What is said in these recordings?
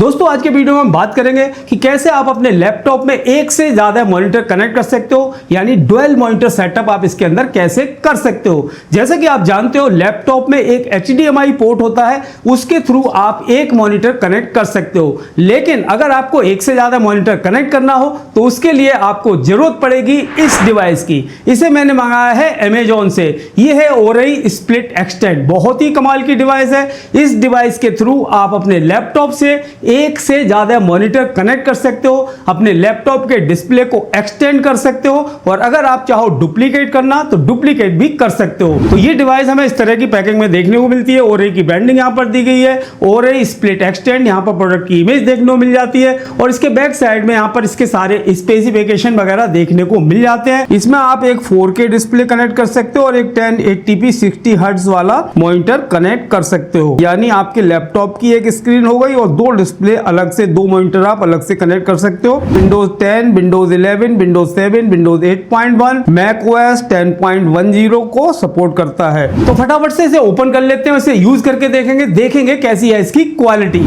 दोस्तों आज के वीडियो में हम बात करेंगे कि कैसे आप अपने लैपटॉप में एक से ज्यादा मॉनिटर कनेक्ट कर सकते हो, यानी डुअल मॉनिटर सेटअप आप इसके अंदर कैसे कर सकते हो। जैसे कि आप जानते हो लैपटॉप में एक HDMI पोर्ट होता है, उसके थ्रू आप एक मॉनिटर कनेक्ट कर सकते हो। लेकिन अगर आपको एक से ज्यादा मॉनिटर कनेक्ट करना हो तो उसके लिए आपको जरूरत पड़ेगी इस डिवाइस की। इसे मैंने मंगाया है अमेजोन से। यह है ओरई स्प्लिट एक्सटेंड, बहुत ही कमाल की डिवाइस है। इस डिवाइस के थ्रू आप अपने लैपटॉप से एक से ज्यादा मॉनिटर कनेक्ट कर सकते हो, अपने लैपटॉप के डिस्प्ले को एक्सटेंड कर सकते हो, और अगर आप चाहो डुप्लीकेट करना तो डुप्लीकेट भी कर सकते हो। तो ये डिवाइस हमें इस तरह की पैकिंग में देखने को मिलती है। ओरई की ब्रांडिंग यहां पर दी गई है, ओरई स्प्लिट एक्सटेंड। यहां पर प्रोडक्ट की इमेज देखने को मिल जाती है और इसके बैक साइड में यहां पर इसके सारे स्पेसिफिकेशन वगैरह देखने को मिल जाते हैं। इसमें आप एक 4K डिस्प्ले कनेक्ट कर सकते हो और एक 1080p 60 हर्ट्ज वाला मॉनिटर कनेक्ट कर सकते हो, यानी आपके लैपटॉप की एक स्क्रीन हो गई और दो डिस्प्ले अलग से, दो मॉनिटर आप अलग से कनेक्ट कर सकते हो। Windows 10, Windows 11, Windows 7, Windows 8.1, Mac OS 10.10 को सपोर्ट करता है। तो फटाफट से इसे ओपन कर लेते हैं, इसे यूज करके देखेंगे कैसी है इसकी क्वालिटी।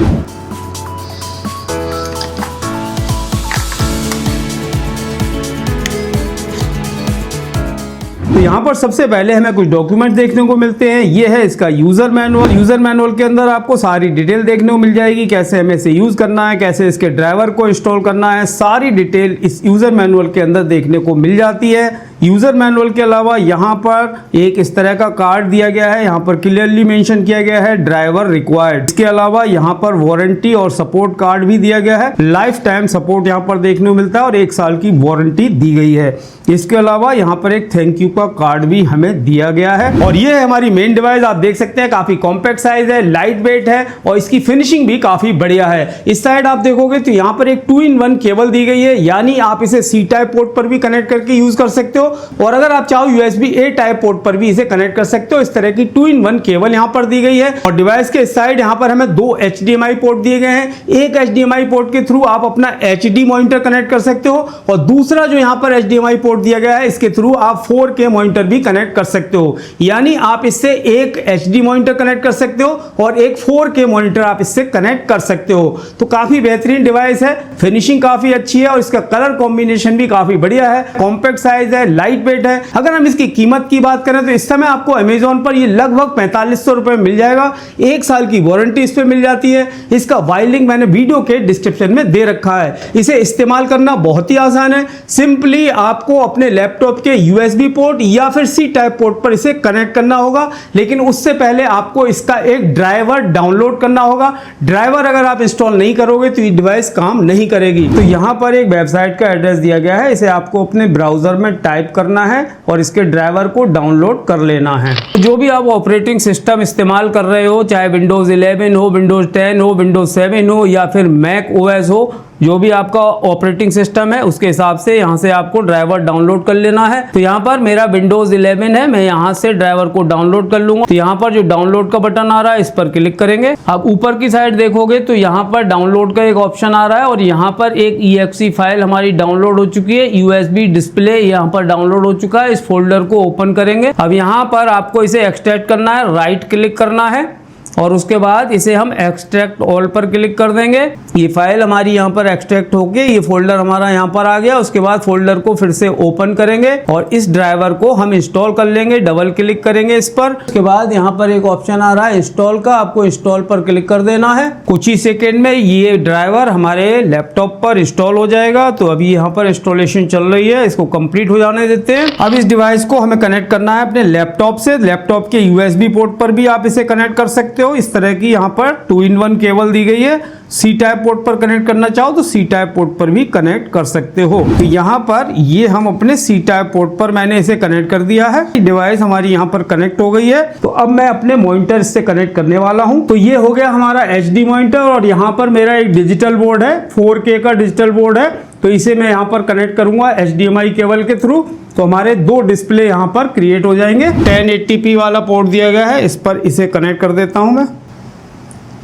तो यहाँ पर सबसे पहले हमें कुछ डॉक्यूमेंट देखने को मिलते हैं। ये है इसका यूजर मैनुअल। यूजर मैनुअल के अंदर आपको सारी डिटेल देखने को मिल जाएगी, कैसे हमें इसे यूज करना है, कैसे इसके ड्राइवर को इंस्टॉल करना है, सारी डिटेल इस यूजर मैनुअल के अंदर देखने को मिल जाती है। यूजर मैनुअल के अलावा यहाँ पर एक इस तरह का कार्ड दिया गया है, यहाँ पर क्लियरली मेंशन किया गया है ड्राइवर रिक्वायर्ड। इसके अलावा यहाँ पर वारंटी और सपोर्ट कार्ड भी दिया गया है। लाइफ टाइम सपोर्ट यहाँ पर देखने को मिलता है और 1 साल की वारंटी दी गई है। इसके अलावा यहाँ पर एक थैंक यू का कार्ड भी हमें दिया गया है। और ये है हमारी मेन डिवाइस। आप देख सकते हैं काफी कॉम्पैक्ट साइज है, लाइट वेट है और इसकी फिनिशिंग भी काफी बढ़िया है। इस साइड आप देखोगे तो यहाँ पर एक 2-in-1 केबल दी गई है, यानी आप इसे C टाइप पोर्ट पर भी कनेक्ट करके यूज कर सकते हो और अगर आप चाहो USB-A टाइप पोर्ट पर भी इसे कनेक्ट कर सकते हो। इस तरह की 2-in-1 केबल यहाँ पर दी गई है। और डिवाइस के इस साइड यहाँ पर हमें 2 HDMI पोर्ट दिए गए हैं। एक HDMI पोर्ट के थ्रू आप अपना HD मॉनिटर कनेक्ट कर सकते हो और दूसरा जो यहाँ पर HDMI पोर्ट दिया गया है, इसके थ्रू आप 4K मॉनिटर भी कनेक्ट कर सकते हो, यानी आप इससे एक HD मॉनिटर कनेक्ट कर सकते हो और एक 4K मॉनिटर आप इससे कनेक्ट कर सकते हो। तो काफी बेहतरीन डिवाइस है, फिनिशिंग काफी अच्छी है और इसका कलर कॉम्बिनेशन भी काफी बढ़िया है। कॉम्पैक्ट साइज है, लाइट वेट है। अगर हम इसकी कीमत की बात करें तो इस समय आपको अमेजोन पर ये लगभग 4500 रुपए मिल जाएगा। 1 साल की वारंटी इस पे मिल जाती है। इसका वाई लिंक मैंने वीडियो के डिस्क्रिप्शन में दे रखा है। इसे इस्तेमाल करना बहुत ही आसान है। सिंपली आपको अपने लैपटॉप के USB पोर्ट या फिर C टाइप पोर्ट पर इसे कनेक्ट करना होगा, लेकिन उससे पहले आपको इसका एक ड्राइवर डाउनलोड करना होगा। ड्राइवर अगर आप इंस्टॉल नहीं करोगे तो ये डिवाइस काम नहीं करेगी। तो यहाँ पर एक वेबसाइट का एड्रेस दिया गया है, इसे आपको अपने ब्राउजर में टाइप करना है और इसके ड्राइवर को डाउनलोड कर लेना है। जो भी आप ऑपरेटिंग सिस्टम इस्तेमाल कर रहे हो, चाहे विंडोज 11 हो, विंडोज 10 हो, विंडोज 7 हो या फिर मैक ओएस हो, जो भी आपका ऑपरेटिंग सिस्टम है उसके हिसाब से यहाँ से आपको ड्राइवर डाउनलोड कर लेना है। तो यहाँ पर मेरा विंडोज 11 है, मैं यहाँ से ड्राइवर को डाउनलोड कर लूंगा। तो यहाँ पर जो डाउनलोड का बटन आ रहा है इस पर क्लिक करेंगे। आप ऊपर की साइड देखोगे तो यहाँ पर डाउनलोड का एक ऑप्शन आ रहा है और यहाँ पर एक exe फाइल हमारी डाउनलोड हो चुकी है। USB डिस्प्ले यहाँ पर डाउनलोड हो चुका है। इस फोल्डर को ओपन करेंगे। अब यहाँ पर आपको इसे एक्सट्रैक्ट करना है, राइट क्लिक करना है और उसके बाद इसे हम एक्सट्रैक्ट ऑल पर क्लिक कर देंगे। ये फाइल हमारी यहाँ पर एक्सट्रैक्ट होके ये फोल्डर हमारा यहाँ पर आ गया। उसके बाद फोल्डर को फिर से ओपन करेंगे और इस ड्राइवर को हम इंस्टॉल कर लेंगे। डबल क्लिक करेंगे इस पर। उसके बाद यहाँ पर एक ऑप्शन आ रहा है इंस्टॉल का, आपको इंस्टॉल पर क्लिक कर देना है। कुछ ही सेकेंड में ये ड्राइवर हमारे लैपटॉप पर इंस्टॉल हो जाएगा। तो अभी यहाँ पर इंस्टॉलेशन चल रही है, इसको कंप्लीट हो जाने देते हैं। अब इस डिवाइस को हमें कनेक्ट करना है अपने लैपटॉप से। लैपटॉप के USB पोर्ट पर भी आप इसे कनेक्ट कर सकते हो। इस तरह की यहाँ पर 2-in-1 केबल दी गई है। C टाइप पोर्ट पर कनेक्ट करना चाहो तो C टाइप पोर्ट पर भी कनेक्ट कर सकते हो। तो यहाँ पर ये हम अपने C टाइप पोर्ट पर मैंने इसे कनेक्ट कर दिया है। डिवाइस हमारी यहाँ पर कनेक्ट हो गई है। तो अब मैं अपने मॉनिटर से कनेक्ट करने वाला हूँ। तो ये हो गया हमारा HD मॉनिटर और यहाँ पर मेरा एक डिजिटल बोर्ड है, 4K का डिजिटल बोर्ड है। तो इसे मैं यहाँ पर कनेक्ट करूंगा HDMI केबल के थ्रू। तो हमारे 2 डिस्प्ले यहाँ पर क्रिएट हो जाएंगे। 1080p वाला पोर्ट दिया गया है, इस पर इसे कनेक्ट कर देता हूँ मैं।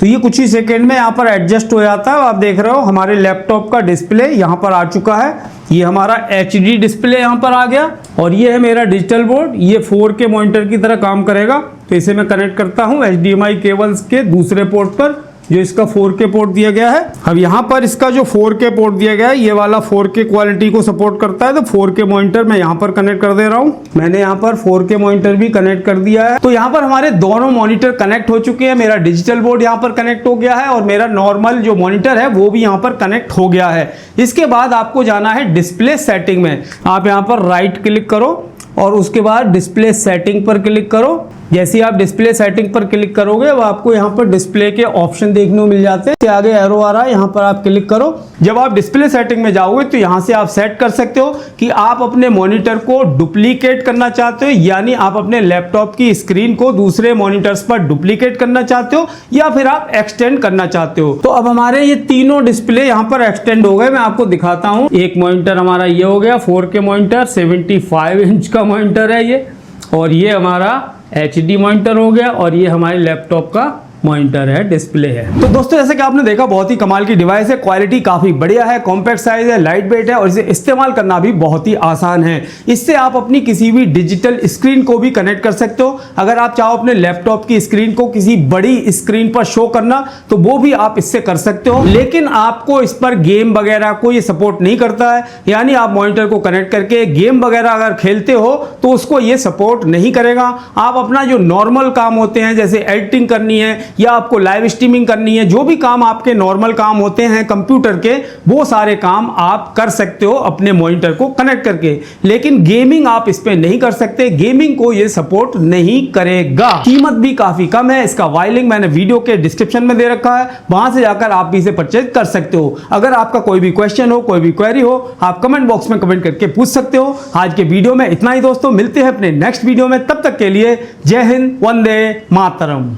तो ये कुछ ही सेकेंड में यहाँ पर एडजस्ट हो जाता है। आप देख रहे हो हमारे लैपटॉप का डिस्प्ले यहाँ पर आ चुका है। ये हमारा HD डिस्प्ले यहाँ पर आ गया और ये है मेरा डिजिटल बोर्ड। ये 4K मॉनिटर की तरह काम करेगा। तो इसे मैं कनेक्ट करता हूँ HDMI केबल्स के दूसरे पोर्ट पर। जो इसका 4K पोर्ट दिया गया है। अब यहाँ पर इसका जो 4K पोर्ट दिया गया है ये वाला 4K क्वालिटी को सपोर्ट करता है, तो 4K मॉनिटर मैं यहाँ पर कनेक्ट कर दे रहा हूँ। मैंने यहाँ पर 4K मॉनिटर भी कनेक्ट कर दिया है। तो यहाँ पर हमारे दोनों मॉनिटर कनेक्ट हो चुके हैं। मेरा डिजिटल बोर्ड यहाँ पर कनेक्ट हो गया है और मेरा नॉर्मल जो मॉनिटर है वो भी यहाँ पर कनेक्ट हो गया है। इसके बाद आपको जाना है डिस्प्ले सेटिंग में। आप यहाँ पर राइट क्लिक करो और उसके बाद डिस्प्ले सेटिंग पर क्लिक करो। जैसे ही आप डिस्प्ले सेटिंग पर क्लिक करोगे वो आपको यहाँ पर डिस्प्ले के ऑप्शन देखने को मिल जाते हैं। आगे एरो आ रहा है, यहाँ पर आप क्लिक करो। जब आप डिस्प्ले सेटिंग में जाओगे तो यहाँ से आप सेट कर सकते हो कि आप अपने मॉनिटर को डुप्लीकेट करना चाहते हो, यानी आप अपने लैपटॉप की स्क्रीन को दूसरे मॉनिटर्स पर डुप्लीकेट करना चाहते हो या फिर आप एक्सटेंड करना चाहते हो। तो अब हमारे ये तीनों डिस्प्ले यहाँ पर एक्सटेंड हो गए। मैं आपको दिखाता हूँ। एक मॉनिटर हमारा ये हो गया 4K मॉनिटर, 75 इंच का मॉनिटर है ये, और ये हमारा HD मॉनिटर हो गया, और ये हमारे लैपटॉप का मॉनिटर है, डिस्प्ले है। तो दोस्तों जैसे कि आपने देखा बहुत ही कमाल की डिवाइस है, क्वालिटी काफी बढ़िया है, कॉम्पैक्ट साइज है, लाइट वेट है और इसे इस्तेमाल करना भी बहुत ही आसान है। इससे आप अपनी किसी भी डिजिटल स्क्रीन को भी कनेक्ट कर सकते हो। अगर आप चाहो अपने लैपटॉप की स्क्रीन को किसी बड़ी स्क्रीन पर शो करना तो वो भी आप इससे कर सकते हो, लेकिन आपको इस पर गेम वगैरह को ये सपोर्ट नहीं करता है। यानी आप मॉनिटर को कनेक्ट करके गेम वगैरह अगर खेलते हो तो उसको ये सपोर्ट नहीं करेगा। आप अपना जो नॉर्मल काम होते हैं, जैसे एडिटिंग करनी है या आपको लाइव स्ट्रीमिंग करनी है, जो भी काम आपके नॉर्मल काम होते हैं कंप्यूटर के, वो सारे काम आप कर सकते हो अपने मॉनिटर को कनेक्ट करके। लेकिन गेमिंग आप इस पे नहीं कर सकते, गेमिंग को ये सपोर्ट नहीं करेगा। कीमत भी काफी कम है। इसका वायलिंग मैंने वीडियो के डिस्क्रिप्शन में दे रखा है, वहां से जाकर आप भी इसे परचेज कर सकते हो। अगर आपका कोई भी क्वेश्चन हो, कोई भी क्वेरी हो, आप कमेंट बॉक्स में कमेंट करके पूछ सकते हो। आज के वीडियो में इतना ही दोस्तों, मिलते हैं अपने नेक्स्ट वीडियो में। तब तक के लिए जय हिंद, वंदे मातरम।